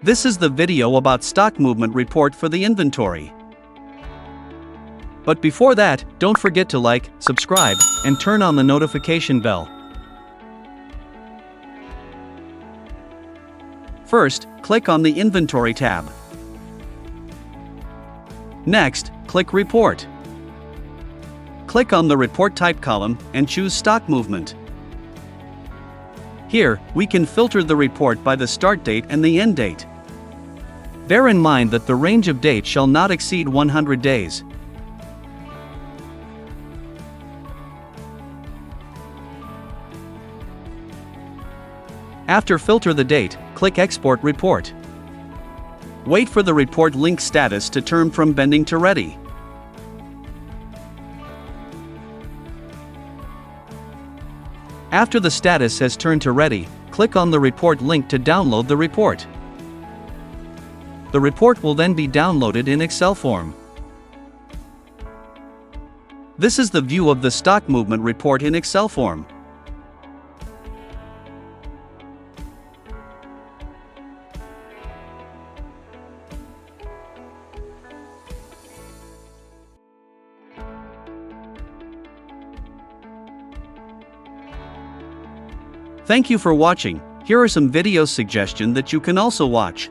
This is the video about stock movement report for the inventory. But before that, don't forget to like, subscribe, and turn on the notification bell. First, click on the Inventory tab. Next, click Report. Click on the Report Type column and choose Stock Movement. Here, we can filter the report by the start date and the end date. Bear in mind that the range of dates shall not exceed 100 days. After filter the date, click Export Report. Wait for the report link status to turn from pending to ready. After the status has turned to ready, click on the report link to download the report. The report will then be downloaded in Excel form. This is the view of the stock movement report in Excel form. Thank you for watching. Here are some video suggestions that you can also watch.